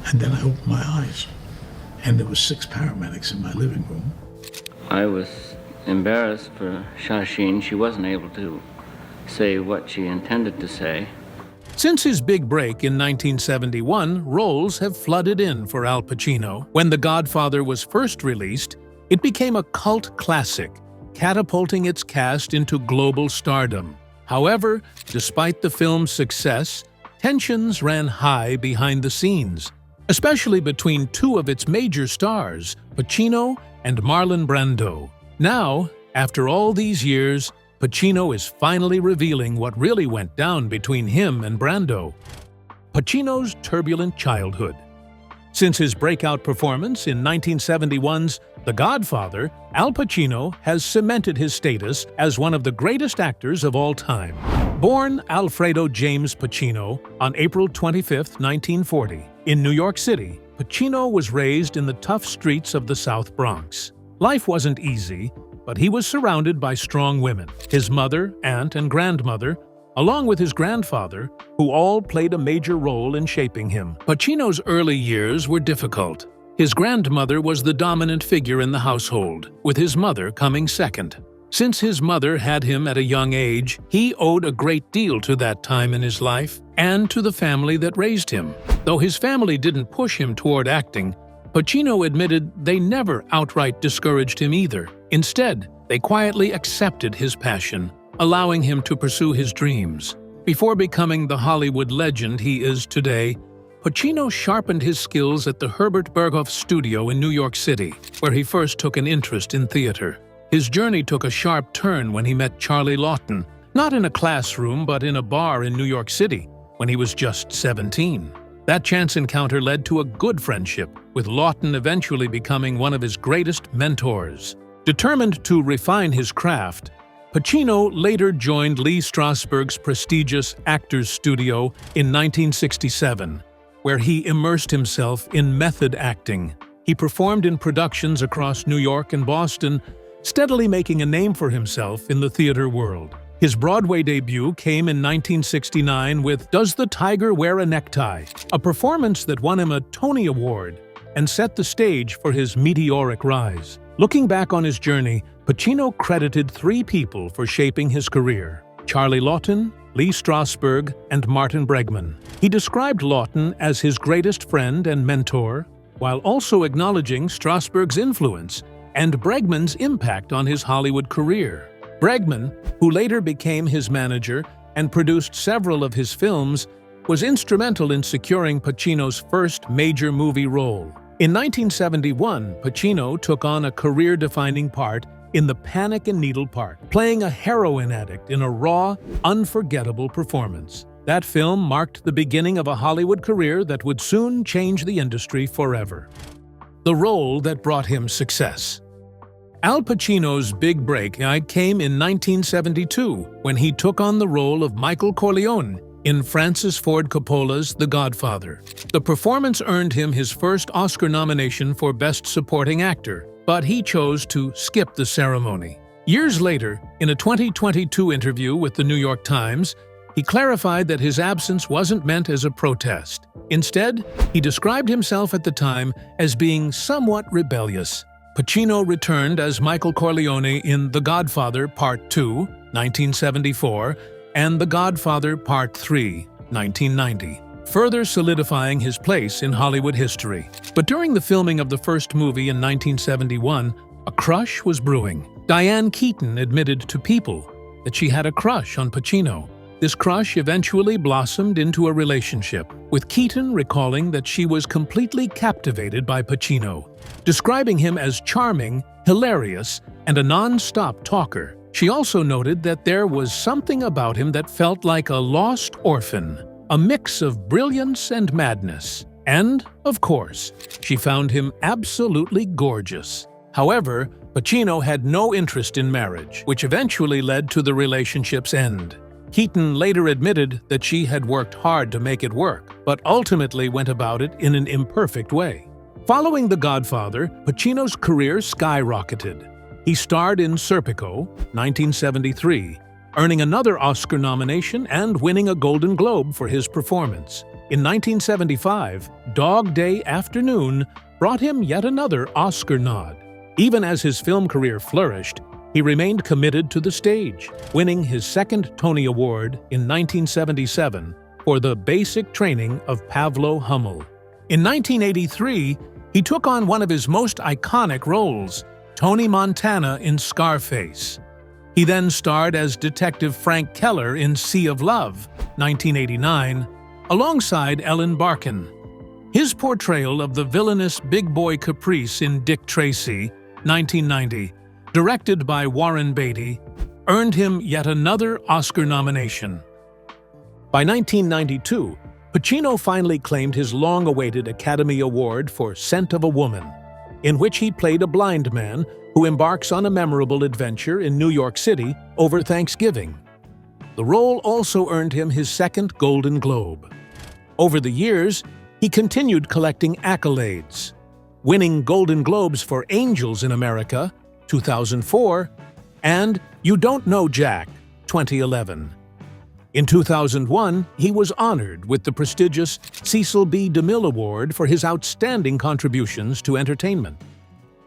And then I opened my eyes, and there were 6 paramedics in my living room. I was embarrassed for Shasheen. She wasn't able to say what she intended to say. Since his big break in 1971, roles have flooded in for Al Pacino. When The Godfather was first released, it became a cult classic, catapulting its cast into global stardom. However, despite the film's success, tensions ran high behind the scenes, especially between 2 of its major stars, Pacino and Marlon Brando. Now, after all these years, Pacino is finally revealing what really went down between him and Brando. Pacino's turbulent childhood. Since his breakout performance in 1971's The Godfather, Al Pacino has cemented his status as one of the greatest actors of all time. Born Alfredo James Pacino on April 25, 1940, in New York City, Pacino was raised in the tough streets of the South Bronx. Life wasn't easy, but he was surrounded by strong women, his mother, aunt, and grandmother, along with his grandfather, who all played a major role in shaping him. Pacino's early years were difficult. His grandmother was the dominant figure in the household, with his mother coming second. Since his mother had him at a young age, he owed a great deal to that time in his life and to the family that raised him. Though his family didn't push him toward acting, Pacino admitted they never outright discouraged him either. Instead, they quietly accepted his passion, allowing him to pursue his dreams. Before becoming the Hollywood legend he is today, Pacino sharpened his skills at the Herbert Berghof studio in New York City, where he first took an interest in theater. His journey took a sharp turn when he met Charlie Laughton, not in a classroom but in a bar in New York City, when he was just 17. That chance encounter led to a good friendship, with Laughton eventually becoming one of his greatest mentors. Determined to refine his craft, Pacino later joined Lee Strasberg's prestigious Actors Studio in 1967, where he immersed himself in method acting. He performed in productions across New York and Boston, steadily making a name for himself in the theater world. His Broadway debut came in 1969 with Does the Tiger Wear a Necktie?, a performance that won him a Tony Award and set the stage for his meteoric rise. Looking back on his journey, Pacino credited 3 people for shaping his career: Charlie Laughton, Lee Strasberg, and Martin Bregman. He described Laughton as his greatest friend and mentor, while also acknowledging Strasberg's influence and Bregman's impact on his Hollywood career. Bregman, who later became his manager and produced several of his films, was instrumental in securing Pacino's first major movie role. In 1971, Pacino took on a career-defining part in The Panic in Needle Park, playing a heroin addict in a raw, unforgettable performance. That film marked the beginning of a Hollywood career that would soon change the industry forever. The role that brought him success. Al Pacino's big break came in 1972 when he took on the role of Michael Corleone in Francis Ford Coppola's The Godfather. The performance earned him his first Oscar nomination for Best Supporting Actor, but he chose to skip the ceremony. Years later, in a 2022 interview with the New York Times, he clarified that his absence wasn't meant as a protest. Instead, he described himself at the time as being somewhat rebellious. Pacino returned as Michael Corleone in The Godfather Part 2, 1974, and The Godfather Part 3, 1990, further solidifying his place in Hollywood history. But during the filming of the first movie in 1971, a crush was brewing. Diane Keaton admitted to People that she had a crush on Pacino. This crush eventually blossomed into a relationship, with Keaton recalling that she was completely captivated by Pacino, describing him as charming, hilarious, and a non-stop talker. She also noted that there was something about him that felt like a lost orphan, a mix of brilliance and madness. And, of course, she found him absolutely gorgeous. However, Pacino had no interest in marriage, which eventually led to the relationship's end. Keaton later admitted that she had worked hard to make it work, but ultimately went about it in an imperfect way. Following The Godfather, Pacino's career skyrocketed. He starred in Serpico, 1973, earning another Oscar nomination and winning a Golden Globe for his performance. In 1975, Dog Day Afternoon brought him yet another Oscar nod. Even as his film career flourished, he remained committed to the stage, winning his second Tony Award in 1977 for the basic training of Pavlo Hummel. In 1983, he took on one of his most iconic roles, Tony Montana in Scarface. He then starred as Detective Frank Keller in Sea of Love, 1989, alongside Ellen Barkin. His portrayal of the villainous Big Boy Caprice in Dick Tracy, 1990, directed by Warren Beatty, earned him yet another Oscar nomination. By 1992, Pacino finally claimed his long-awaited Academy Award for Scent of a Woman, in which he played a blind man who embarks on a memorable adventure in New York City over Thanksgiving. The role also earned him his second Golden Globe. Over the years, he continued collecting accolades, winning Golden Globes for Angels in America, 2004, and You Don't Know Jack, 2011. In 2001, he was honored with the prestigious Cecil B. DeMille Award for his outstanding contributions to entertainment.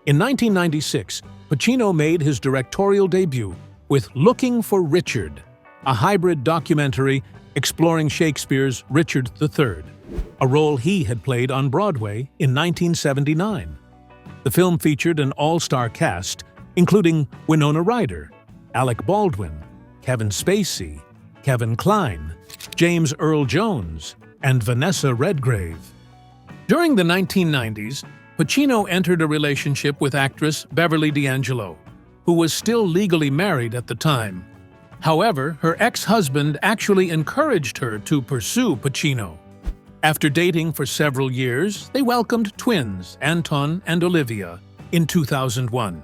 In 1996, Pacino made his directorial debut with Looking for Richard, a hybrid documentary exploring Shakespeare's Richard III, a role he had played on Broadway in 1979. The film featured an all-star cast, including Winona Ryder, Alec Baldwin, Kevin Spacey, Kevin Kline, James Earl Jones, and Vanessa Redgrave. During the 1990s, Pacino entered a relationship with actress Beverly D'Angelo, who was still legally married at the time. However, her ex-husband actually encouraged her to pursue Pacino. After dating for several years, they welcomed twins, Anton and Olivia, in 2001.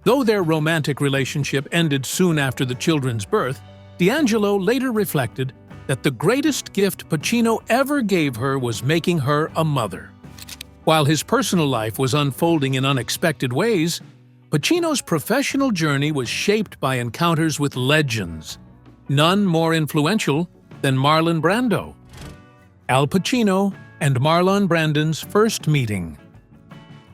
Though their romantic relationship ended soon after the children's birth, D'Angelo later reflected that the greatest gift Pacino ever gave her was making her a mother. While his personal life was unfolding in unexpected ways, Pacino's professional journey was shaped by encounters with legends, none more influential than Marlon Brando. Al Pacino and Marlon Brando's first meeting.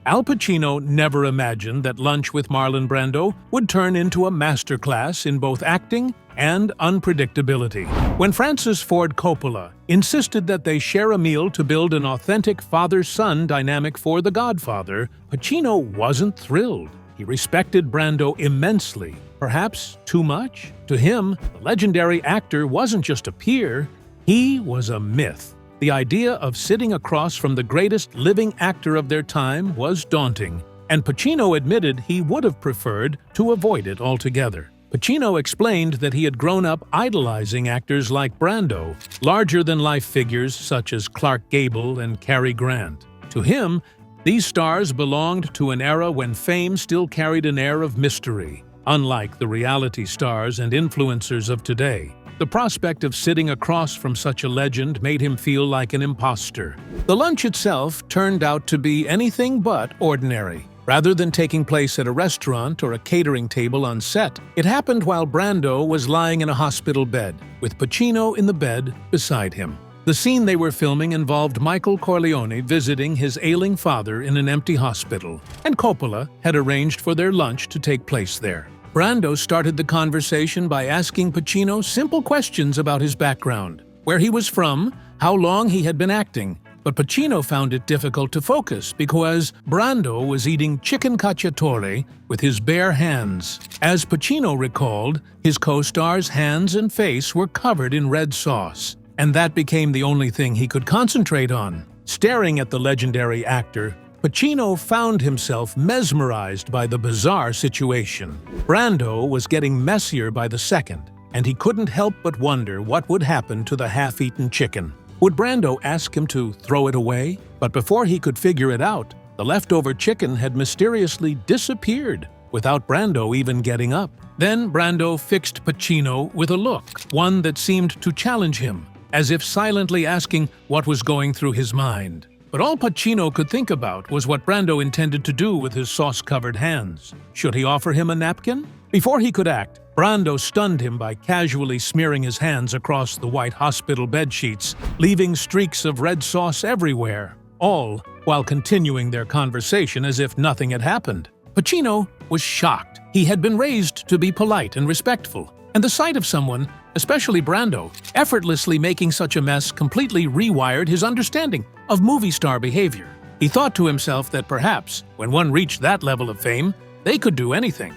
Al Pacino never imagined that lunch with Marlon Brando would turn into a masterclass in both acting and unpredictability. When Francis Ford Coppola insisted that they share a meal to build an authentic father-son dynamic for The Godfather, Pacino wasn't thrilled. He respected Brando immensely, perhaps too much. To him, the legendary actor wasn't just a peer, he was a myth. The idea of sitting across from the greatest living actor of their time was daunting, and Pacino admitted he would have preferred to avoid it altogether. Pacino explained that he had grown up idolizing actors like Brando, larger-than-life figures such as Clark Gable and Cary Grant. To him, these stars belonged to an era when fame still carried an air of mystery, unlike the reality stars and influencers of today. The prospect of sitting across from such a legend made him feel like an imposter. The lunch itself turned out to be anything but ordinary. Rather than taking place at a restaurant or a catering table on set, it happened while Brando was lying in a hospital bed, with Pacino in the bed beside him. The scene they were filming involved Michael Corleone visiting his ailing father in an empty hospital, and Coppola had arranged for their lunch to take place there. Brando started the conversation by asking Pacino simple questions about his background, where he was from, how long he had been acting. But Pacino found it difficult to focus because Brando was eating chicken cacciatore with his bare hands. As Pacino recalled, his co-star's hands and face were covered in red sauce, and that became the only thing he could concentrate on. Staring at the legendary actor, Pacino found himself mesmerized by the bizarre situation. Brando was getting messier by the second, and he couldn't help but wonder what would happen to the half-eaten chicken. Would Brando ask him to throw it away? But before he could figure it out, the leftover chicken had mysteriously disappeared, without Brando even getting up. Then Brando fixed Pacino with a look, one that seemed to challenge him, as if silently asking what was going through his mind. But all Pacino could think about was what Brando intended to do with his sauce-covered hands. Should he offer him a napkin? Before he could act, Brando stunned him by casually smearing his hands across the white hospital bedsheets, leaving streaks of red sauce everywhere, all while continuing their conversation as if nothing had happened. Pacino was shocked. He had been raised to be polite and respectful, and the sight of someone, especially Brando, effortlessly making such a mess completely rewired his understanding of movie star behavior. He thought to himself that perhaps, when one reached that level of fame, they could do anything.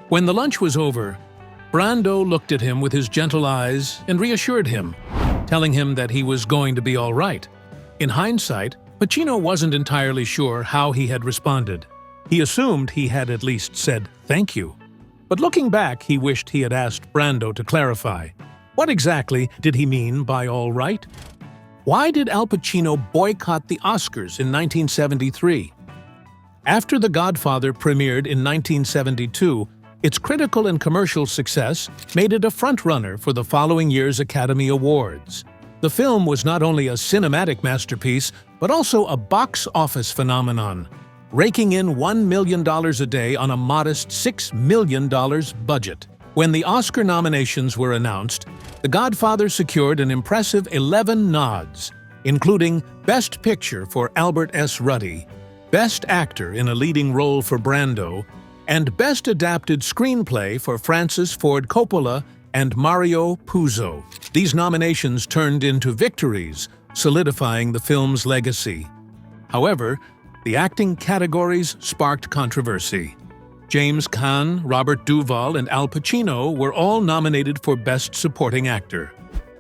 When the lunch was over, Brando looked at him with his gentle eyes and reassured him, telling him that he was going to be all right. In hindsight, Pacino wasn't entirely sure how he had responded. He assumed he had at least said thank you. But looking back, he wished he had asked Brando to clarify. What exactly did he mean by all right? Why did Al Pacino boycott the Oscars in 1973? After The Godfather premiered in 1972, its critical and commercial success made it a frontrunner for the following year's Academy Awards. The film was not only a cinematic masterpiece, but also a box office phenomenon, raking in $1 million a day on a modest $6 million budget. When the Oscar nominations were announced, The Godfather secured an impressive 11 nods, including Best Picture for Albert S. Ruddy, Best Actor in a Leading Role for Brando, and Best Adapted Screenplay for Francis Ford Coppola and Mario Puzo. These nominations turned into victories, solidifying the film's legacy. However, the acting categories sparked controversy. James Caan, Robert Duvall, and Al Pacino were all nominated for Best Supporting Actor,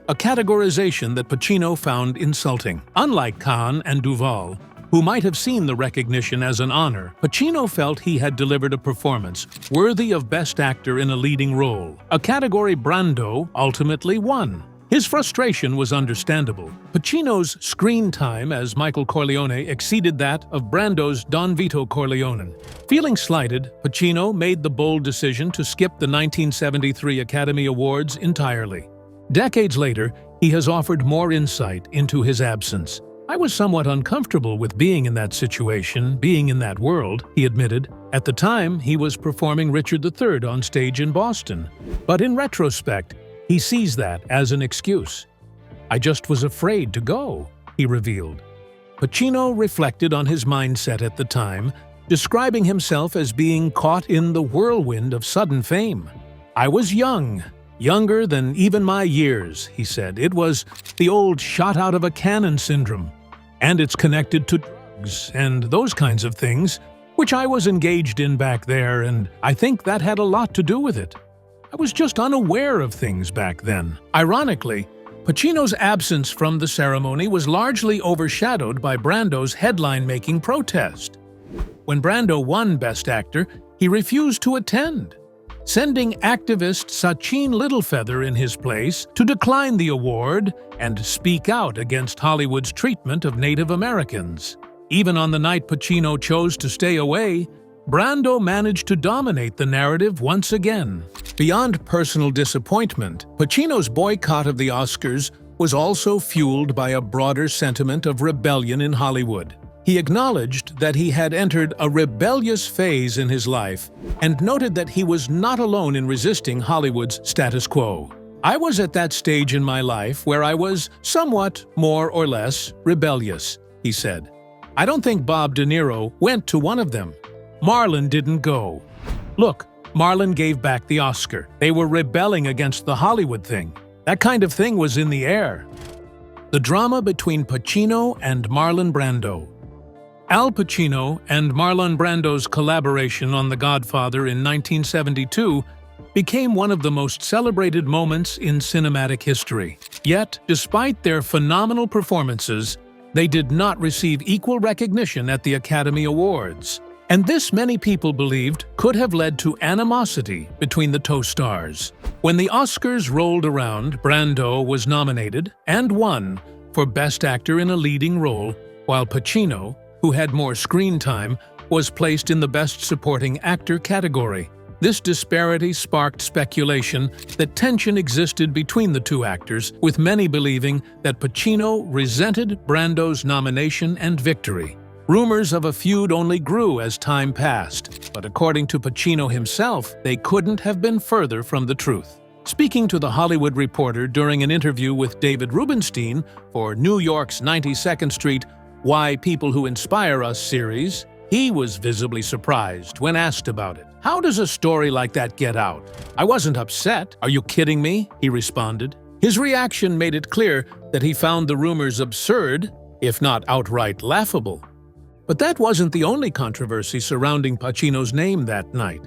a categorization that Pacino found insulting. Unlike Caan and Duvall, who might have seen the recognition as an honor, Pacino felt he had delivered a performance worthy of Best Actor in a Leading Role, a category Brando ultimately won. His frustration was understandable. Pacino's screen time as Michael Corleone exceeded that of Brando's Don Vito Corleone. Feeling slighted, Pacino made the bold decision to skip the 1973 Academy Awards entirely. Decades later, he has offered more insight into his absence. "I was somewhat uncomfortable with being in that situation, being in that world," he admitted. At the time, he was performing Richard III on stage in Boston. But in retrospect, he sees that as an excuse. "I just was afraid to go," he revealed. Pacino reflected on his mindset at the time, describing himself as being caught in the whirlwind of sudden fame. "I was young, younger than even my years," he said. "It was the old shot-out-of-a-cannon syndrome, and it's connected to drugs and those kinds of things, which I was engaged in back there, and I think that had a lot to do with it. I was just unaware of things back then." Ironically, Pacino's absence from the ceremony was largely overshadowed by Brando's headline-making protest. When Brando won Best Actor, he refused to attend, sending activist Sachin Littlefeather in his place to decline the award and speak out against Hollywood's treatment of Native Americans. Even on the night Pacino chose to stay away, Brando managed to dominate the narrative once again. Beyond personal disappointment, Pacino's boycott of the Oscars was also fueled by a broader sentiment of rebellion in Hollywood. He acknowledged that he had entered a rebellious phase in his life and noted that he was not alone in resisting Hollywood's status quo. "I was at that stage in my life where I was somewhat more or less rebellious," he said. "I don't think Bob De Niro went to one of them. Marlon didn't go. Look, Marlon gave back the Oscar. They were rebelling against the Hollywood thing. That kind of thing was in the air." The drama between Pacino and Marlon Brando. Al Pacino and Marlon Brando's collaboration on The Godfather in 1972 became one of the most celebrated moments in cinematic history. Yet, despite their phenomenal performances, they did not receive equal recognition at the Academy Awards. And this, many people believed, could have led to animosity between the co-stars. When the Oscars rolled around, Brando was nominated and won for Best Actor in a Leading Role, while Pacino, who had more screen time, was placed in the Best Supporting Actor category. This disparity sparked speculation that tension existed between the two actors, with many believing that Pacino resented Brando's nomination and victory. Rumors of a feud only grew as time passed, but according to Pacino himself, they couldn't have been further from the truth. Speaking to The Hollywood Reporter during an interview with David Rubenstein for New York's 92nd Street Why People Who Inspire Us series, he was visibly surprised when asked about it. "How does a story like that get out? I wasn't upset. Are you kidding me?" he responded. His reaction made it clear that he found the rumors absurd, if not outright laughable. But that wasn't the only controversy surrounding Pacino's name that night.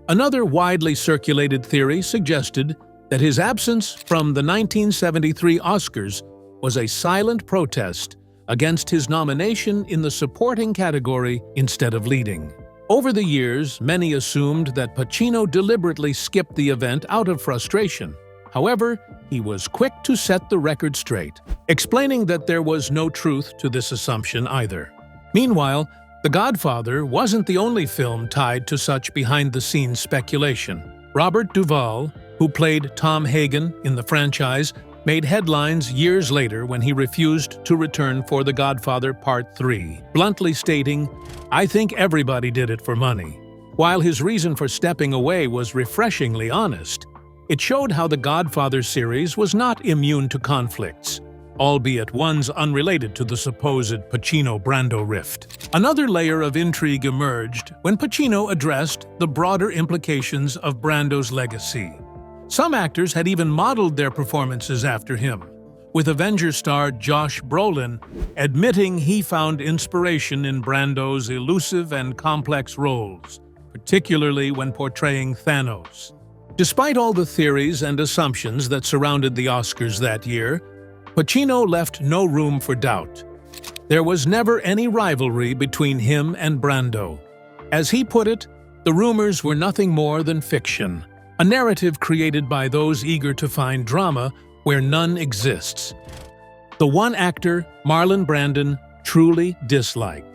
Another widely circulated theory suggested that his absence from the 1973 Oscars was a silent protest against his nomination in the supporting category instead of leading. Over the years, many assumed that Pacino deliberately skipped the event out of frustration. However, he was quick to set the record straight, explaining that there was no truth to this assumption either. Meanwhile, The Godfather wasn't the only film tied to such behind-the-scenes speculation. Robert Duvall, who played Tom Hagen in the franchise, made headlines years later when he refused to return for The Godfather Part 3, bluntly stating, "I think everybody did it for money." While his reason for stepping away was refreshingly honest, it showed how The Godfather series was not immune to conflicts, albeit ones unrelated to the supposed Pacino-Brando rift. Another layer of intrigue emerged when Pacino addressed the broader implications of Brando's legacy. Some actors had even modeled their performances after him, with Avengers star Josh Brolin admitting he found inspiration in Brando's elusive and complex roles, particularly when portraying Thanos. Despite all the theories and assumptions that surrounded the Oscars that year, Pacino left no room for doubt. There was never any rivalry between him and Brando. As he put it, the rumors were nothing more than fiction, a narrative created by those eager to find drama where none exists. The one actor Marlon Brando truly disliked.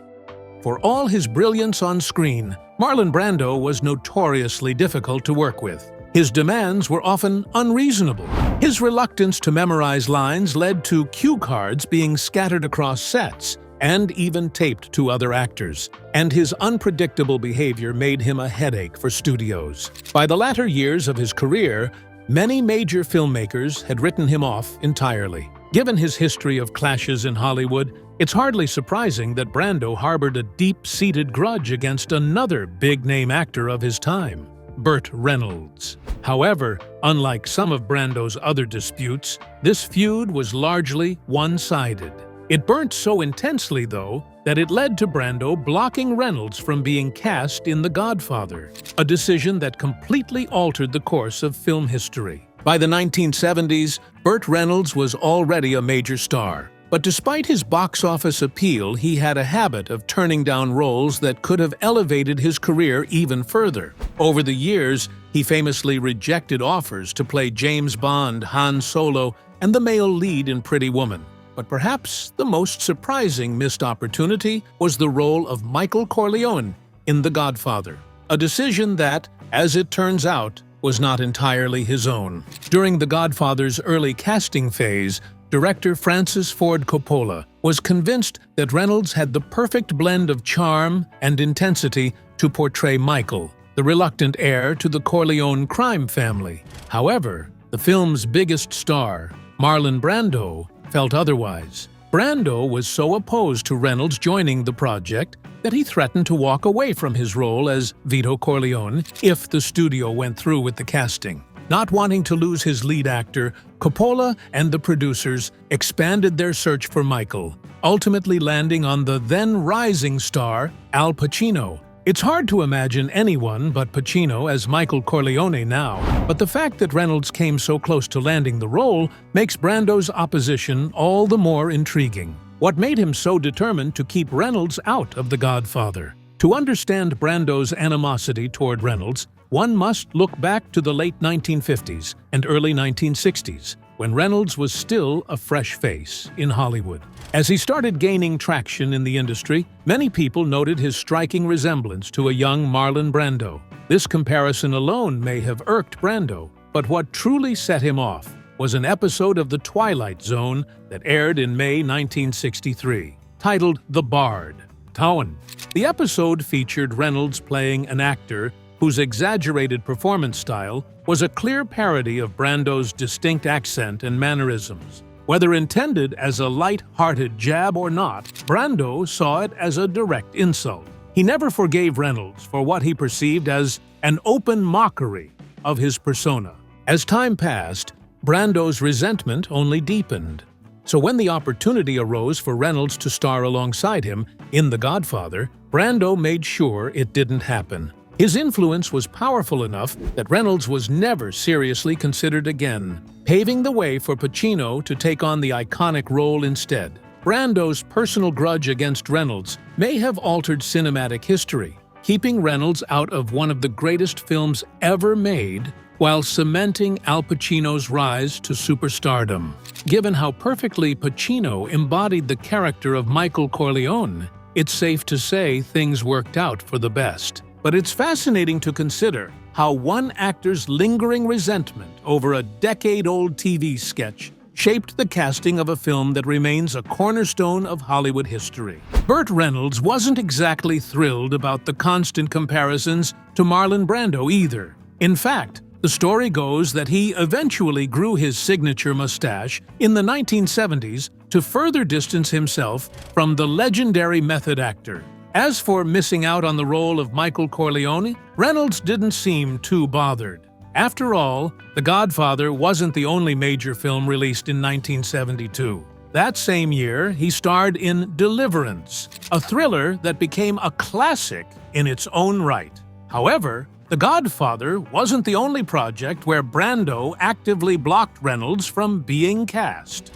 For all his brilliance on screen, Marlon Brando was notoriously difficult to work with. His demands were often unreasonable. His reluctance to memorize lines led to cue cards being scattered across sets and even taped to other actors, and his unpredictable behavior made him a headache for studios. By the latter years of his career, many major filmmakers had written him off entirely. Given his history of clashes in Hollywood, it's hardly surprising that Brando harbored a deep-seated grudge against another big-name actor of his time, Burt Reynolds. However, unlike some of Brando's other disputes, this feud was largely one-sided. It burnt so intensely, though, that it led to Brando blocking Reynolds from being cast in The Godfather, a decision that completely altered the course of film history. By the 1970s, Burt Reynolds was already a major star. But despite his box office appeal, he had a habit of turning down roles that could have elevated his career even further. Over the years, he famously rejected offers to play James Bond, Han Solo, and the male lead in Pretty Woman. But perhaps the most surprising missed opportunity was the role of Michael Corleone in The Godfather, a decision that, as it turns out, was not entirely his own. During The Godfather's early casting phase, director Francis Ford Coppola was convinced that Reynolds had the perfect blend of charm and intensity to portray Michael, the reluctant heir to the Corleone crime family. However, the film's biggest star, Marlon Brando, felt otherwise. Brando was so opposed to Reynolds joining the project that he threatened to walk away from his role as Vito Corleone if the studio went through with the casting. Not wanting to lose his lead actor, Coppola and the producers expanded their search for Michael, ultimately landing on the then-rising star Al Pacino. It's hard to imagine anyone but Pacino as Michael Corleone now, but the fact that Reynolds came so close to landing the role makes Brando's opposition all the more intriguing. What made him so determined to keep Reynolds out of The Godfather? To understand Brando's animosity toward Reynolds, one must look back to the late 1950s and early 1960s, when Reynolds was still a fresh face in Hollywood. As he started gaining traction in the industry, many people noted his striking resemblance to a young Marlon Brando. This comparison alone may have irked Brando, but what truly set him off was an episode of The Twilight Zone that aired in May 1963, titled The Bard. Tawan. The episode featured Reynolds playing an actor whose exaggerated performance style was a clear parody of Brando's distinct accent and mannerisms. Whether intended as a light-hearted jab or not, Brando saw it as a direct insult. He never forgave Reynolds for what he perceived as an open mockery of his persona. As time passed, Brando's resentment only deepened. So when the opportunity arose for Reynolds to star alongside him in The Godfather, Brando made sure it didn't happen. His influence was powerful enough that Reynolds was never seriously considered again, paving the way for Pacino to take on the iconic role instead. Brando's personal grudge against Reynolds may have altered cinematic history, keeping Reynolds out of one of the greatest films ever made while cementing Al Pacino's rise to superstardom. Given how perfectly Pacino embodied the character of Michael Corleone, it's safe to say things worked out for the best. But it's fascinating to consider how one actor's lingering resentment over a decade-old TV sketch shaped the casting of a film that remains a cornerstone of Hollywood history. Burt Reynolds wasn't exactly thrilled about the constant comparisons to Marlon Brando either. In fact, the story goes that he eventually grew his signature mustache in the 1970s to further distance himself from the legendary method actor. As for missing out on the role of Michael Corleone, Reynolds didn't seem too bothered. After all, The Godfather wasn't the only major film released in 1972. That same year, he starred in Deliverance, a thriller that became a classic in its own right. However, The Godfather wasn't the only project where Brando actively blocked Reynolds from being cast.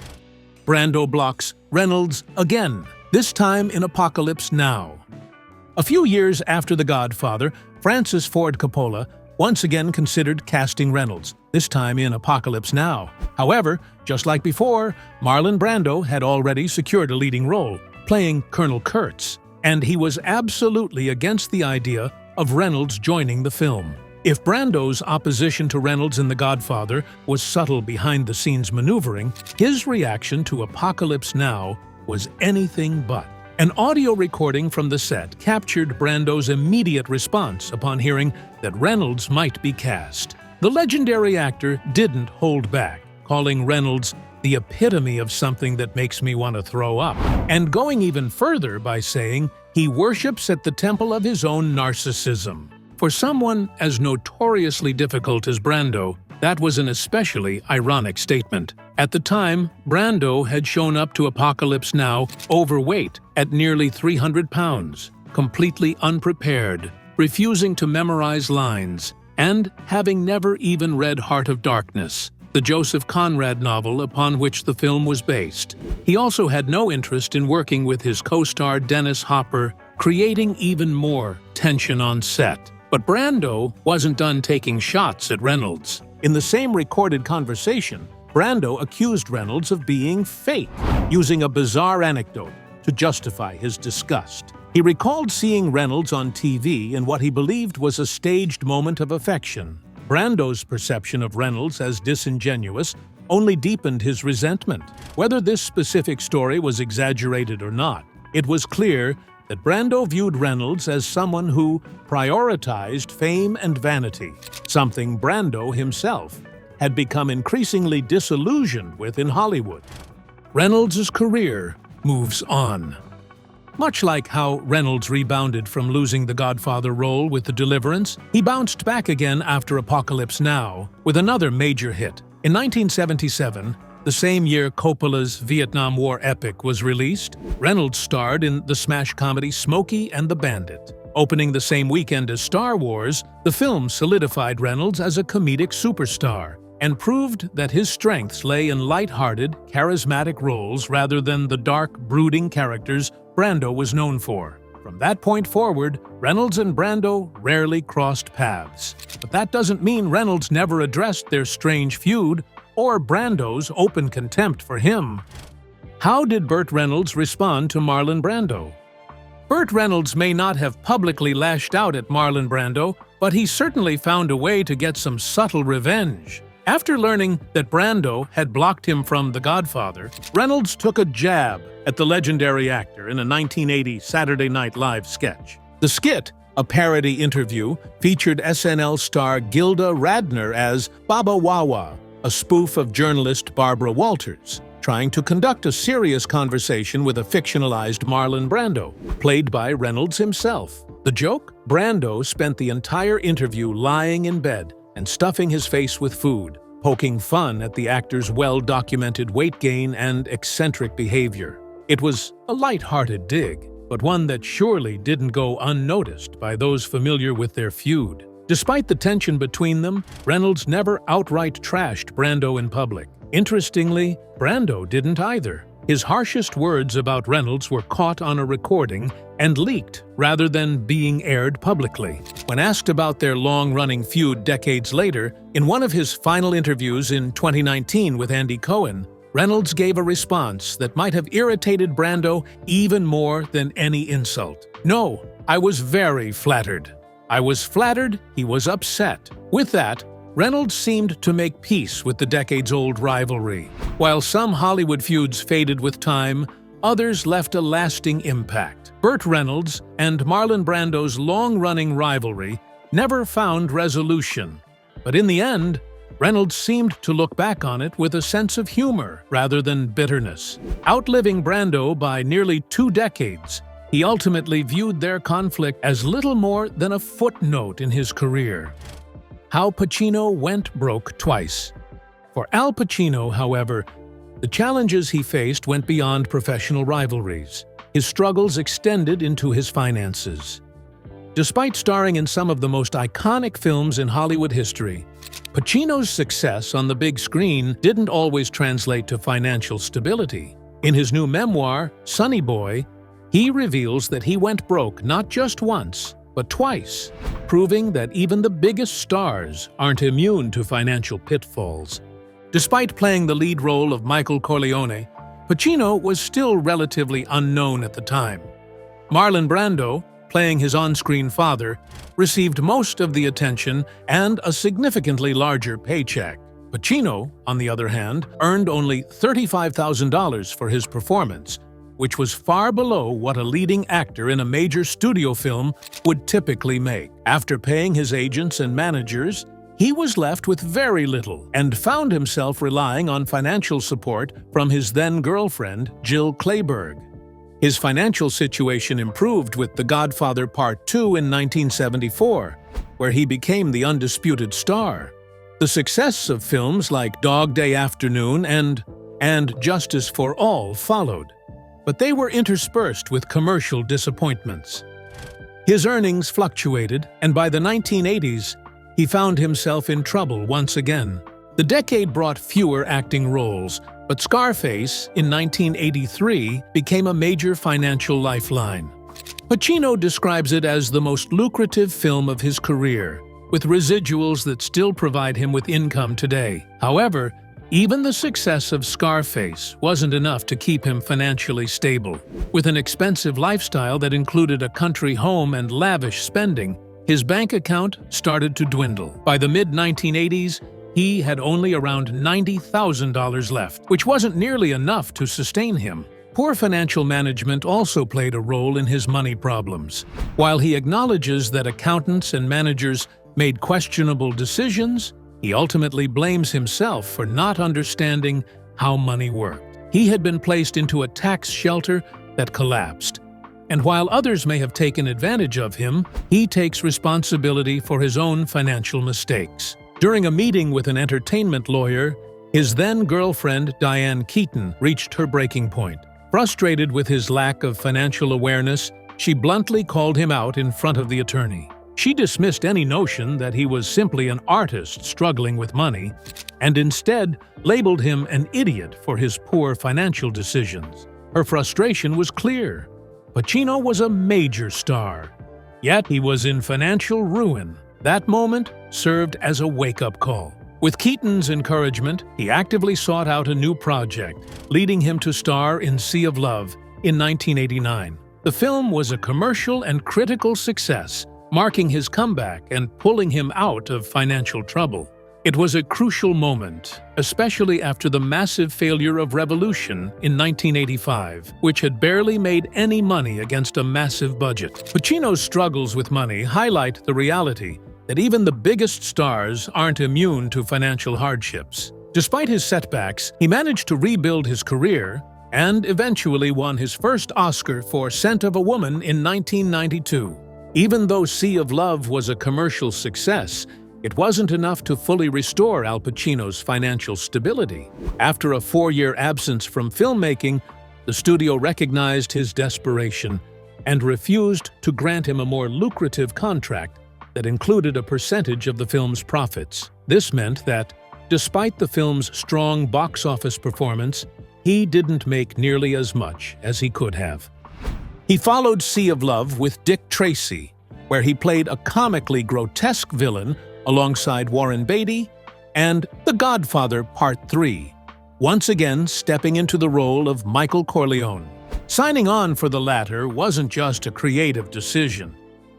Brando blocks Reynolds again, this time in Apocalypse Now. A few years after The Godfather, Francis Ford Coppola once again considered casting Reynolds, this time in Apocalypse Now. However, just like before, Marlon Brando had already secured a leading role, playing Colonel Kurtz, and he was absolutely against the idea of Reynolds joining the film. If Brando's opposition to Reynolds in The Godfather was subtle behind-the-scenes maneuvering, his reaction to Apocalypse Now was anything but. An audio recording from the set captured Brando's immediate response upon hearing that Reynolds might be cast. The legendary actor didn't hold back, calling Reynolds the epitome of something that makes me want to throw up, and going even further by saying he worships at the temple of his own narcissism. For someone as notoriously difficult as Brando, that was an especially ironic statement. At the time, Brando had shown up to Apocalypse Now overweight at nearly 300 pounds, completely unprepared, refusing to memorize lines, and having never even read Heart of Darkness, the Joseph Conrad novel upon which the film was based. He also had no interest in working with his co-star Dennis Hopper, creating even more tension on set. But Brando wasn't done taking shots at Reynolds. In the same recorded conversation, Brando accused Reynolds of being fake, using a bizarre anecdote to justify his disgust. He recalled seeing Reynolds on TV in what he believed was a staged moment of affection. Brando's perception of Reynolds as disingenuous only deepened his resentment. Whether this specific story was exaggerated or not, it was clear that Brando viewed Reynolds as someone who prioritized fame and vanity, something Brando himself had become increasingly disillusioned with in Hollywood. Reynolds' career moves on. Much like how Reynolds rebounded from losing the Godfather role with The Deliverance, he bounced back again after Apocalypse Now with another major hit. In 1977, the same year Coppola's Vietnam War epic was released, Reynolds starred in the smash comedy Smokey and the Bandit. Opening the same weekend as Star Wars, the film solidified Reynolds as a comedic superstar and proved that his strengths lay in light-hearted, charismatic roles rather than the dark, brooding characters Brando was known for. From that point forward, Reynolds and Brando rarely crossed paths. But that doesn't mean Reynolds never addressed their strange feud or Brando's open contempt for him. How did Burt Reynolds respond to Marlon Brando? Burt Reynolds may not have publicly lashed out at Marlon Brando, but he certainly found a way to get some subtle revenge. After learning that Brando had blocked him from The Godfather, Reynolds took a jab at the legendary actor in a 1980 Saturday Night Live sketch. The skit, a parody interview, featured SNL star Gilda Radner as Baba Wawa, a spoof of journalist Barbara Walters, trying to conduct a serious conversation with a fictionalized Marlon Brando, played by Reynolds himself. The joke? Brando spent the entire interview lying in bed and stuffing his face with food, poking fun at the actor's well-documented weight gain and eccentric behavior. It was a light-hearted dig, but one that surely didn't go unnoticed by those familiar with their feud. Despite the tension between them, Reynolds never outright trashed Brando in public. Interestingly, Brando didn't either. His harshest words about Reynolds were caught on a recording and leaked rather than being aired publicly. When asked about their long-running feud decades later, in one of his final interviews in 2019 with Andy Cohen, Reynolds gave a response that might have irritated Brando even more than any insult. "No, I was very flattered. I was flattered, he was upset." With that, Reynolds seemed to make peace with the decades-old rivalry. While some Hollywood feuds faded with time, others left a lasting impact. Burt Reynolds and Marlon Brando's long-running rivalry never found resolution. But in the end, Reynolds seemed to look back on it with a sense of humor rather than bitterness. Outliving Brando by nearly 2 decades, he ultimately viewed their conflict as little more than a footnote in his career. How Pacino went broke twice. For Al Pacino, however, the challenges he faced went beyond professional rivalries. His struggles extended into his finances. Despite starring in some of the most iconic films in Hollywood history, Pacino's success on the big screen didn't always translate to financial stability. In his new memoir, Sonny Boy, he reveals that he went broke not just once, but twice, proving that even the biggest stars aren't immune to financial pitfalls. Despite playing the lead role of Michael Corleone, Pacino was still relatively unknown at the time. Marlon Brando, playing his on-screen father, received most of the attention and a significantly larger paycheck. Pacino, on the other hand, earned only $35,000 for his performance, which was far below what a leading actor in a major studio film would typically make. After paying his agents and managers, he was left with very little and found himself relying on financial support from his then-girlfriend, Jill Clayburgh. His financial situation improved with The Godfather Part II in 1974, where he became the undisputed star. The success of films like Dog Day Afternoon and Justice for All followed, but they were interspersed with commercial disappointments. His earnings fluctuated, and by the 1980s, he found himself in trouble once again. The decade brought fewer acting roles, but Scarface, in 1983, became a major financial lifeline. Pacino describes it as the most lucrative film of his career, with residuals that still provide him with income today. However, even the success of Scarface wasn't enough to keep him financially stable. With an expensive lifestyle that included a country home and lavish spending, his bank account started to dwindle. By the mid-1980s, he had only around $90,000 left, which wasn't nearly enough to sustain him. Poor financial management also played a role in his money problems. While he acknowledges that accountants and managers made questionable decisions, he ultimately blames himself for not understanding how money worked. He had been placed into a tax shelter that collapsed, and while others may have taken advantage of him, he takes responsibility for his own financial mistakes. During a meeting with an entertainment lawyer, his then-girlfriend Diane Keaton reached her breaking point. Frustrated with his lack of financial awareness, she bluntly called him out in front of the attorney. She dismissed any notion that he was simply an artist struggling with money, and instead labeled him an idiot for his poor financial decisions. Her frustration was clear. Pacino was a major star, yet he was in financial ruin. That moment served as a wake-up call. With Keaton's encouragement, he actively sought out a new project, leading him to star in Sea of Love in 1989. The film was a commercial and critical success, marking his comeback and pulling him out of financial trouble. It was a crucial moment, especially after the massive failure of Revolution in 1985, which had barely made any money against a massive budget. Pacino's struggles with money highlight the reality that even the biggest stars aren't immune to financial hardships. Despite his setbacks, he managed to rebuild his career and eventually won his first Oscar for Scent of a Woman in 1992. Even though Sea of Love was a commercial success, it wasn't enough to fully restore Al Pacino's financial stability. After a 4-year absence from filmmaking, the studio recognized his desperation and refused to grant him a more lucrative contract that included a percentage of the film's profits. This meant that, despite the film's strong box office performance, he didn't make nearly as much as he could have. He followed Sea of Love with Dick Tracy, where he played a comically grotesque villain alongside Warren Beatty, and The Godfather Part 3, once again stepping into the role of Michael Corleone. Signing on for the latter wasn't just a creative decision.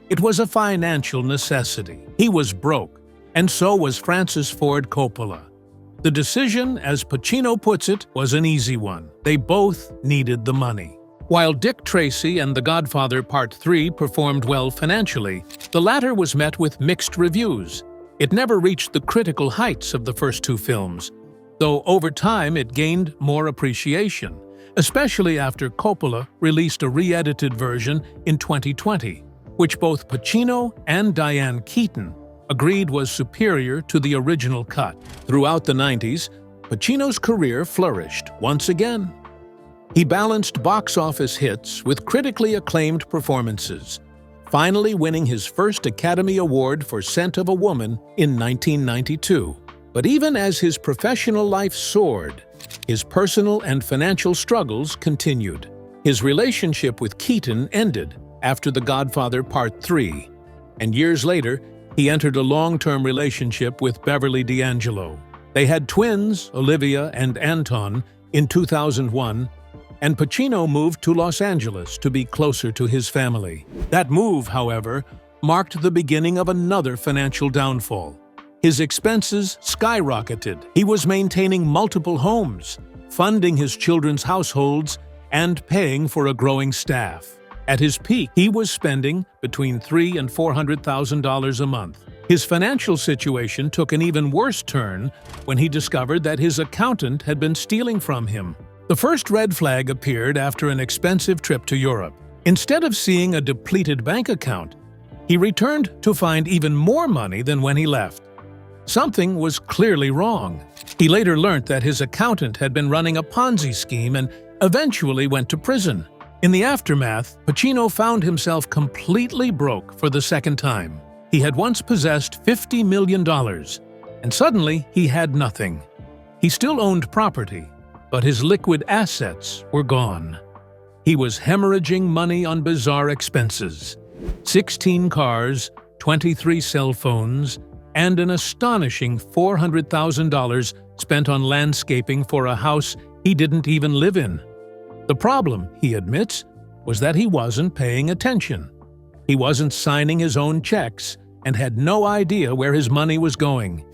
It was a financial necessity. He was broke, and so was Francis Ford Coppola. The decision, as Pacino puts it, was an easy one. They both needed the money. While Dick Tracy and The Godfather Part 3 performed well financially, the latter was met with mixed reviews. It never reached the critical heights of the first two films, though over time it gained more appreciation, especially after Coppola released a re-edited version in 2020, which both Pacino and Diane Keaton agreed was superior to the original cut. Throughout the 90s, Pacino's career flourished once again. He balanced box office hits with critically acclaimed performances, finally winning his first Academy Award for Scent of a Woman in 1992. But even as his professional life soared, his personal and financial struggles continued. His relationship with Keaton ended after The Godfather Part 3, and years later, he entered a long-term relationship with Beverly D'Angelo. They had twins, Olivia and Anton, in 2001, and Pacino moved to Los Angeles to be closer to his family. That move, however, marked the beginning of another financial downfall. His expenses skyrocketed. He was maintaining multiple homes, funding his children's households, and paying for a growing staff. At his peak, he was spending between $300,000 and $400,000 a month. His financial situation took an even worse turn when he discovered that his accountant had been stealing from him. The first red flag appeared after an expensive trip to Europe. Instead of seeing a depleted bank account, he returned to find even more money than when he left. Something was clearly wrong. He later learned that his accountant had been running a Ponzi scheme and eventually went to prison. In the aftermath, Pacino found himself completely broke for the second time. He had once possessed $50 million, and suddenly he had nothing. He still owned property, but his liquid assets were gone. He was hemorrhaging money on bizarre expenses: 16 cars, 23 cell phones, and an astonishing $400,000 spent on landscaping for a house he didn't even live in. The problem, he admits, was that he wasn't paying attention. He wasn't signing his own checks and had no idea where his money was going.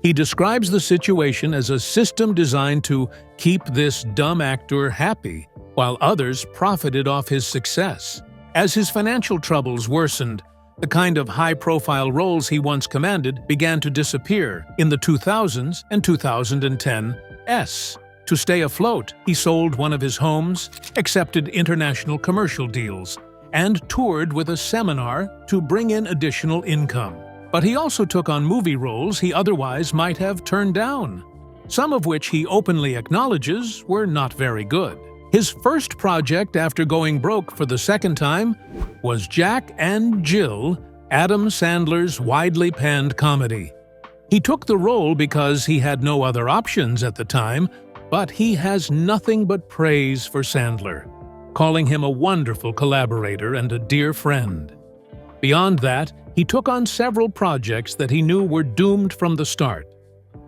He describes the situation as a system designed to keep this dumb actor happy, while others profited off his success. As his financial troubles worsened, the kind of high-profile roles he once commanded began to disappear in the 2000s and 2010s. To stay afloat, he sold one of his homes, accepted international commercial deals, and toured with a seminar to bring in additional income. But he also took on movie roles he otherwise might have turned down, some of which he openly acknowledges were not very good. His first project after going broke for the second time was Jack and Jill, Adam Sandler's widely panned comedy. He took the role because he had no other options at the time, but he has nothing but praise for Sandler, calling him a wonderful collaborator and a dear friend. Beyond that, he took on several projects that he knew were doomed from the start.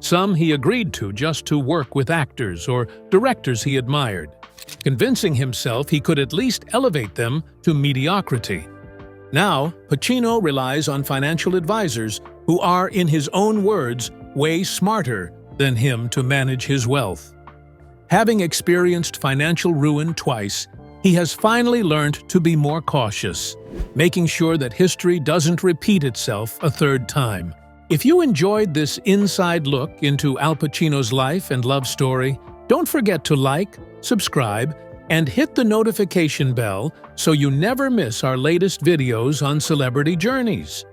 Some he agreed to just to work with actors or directors he admired, convincing himself he could at least elevate them to mediocrity. Now, Pacino relies on financial advisors who are, in his own words, way smarter than him to manage his wealth. Having experienced financial ruin twice, he has finally learned to be more cautious, making sure that history doesn't repeat itself a third time. If you enjoyed this inside look into Al Pacino's life and love story, don't forget to like, subscribe, and hit the notification bell so you never miss our latest videos on celebrity journeys.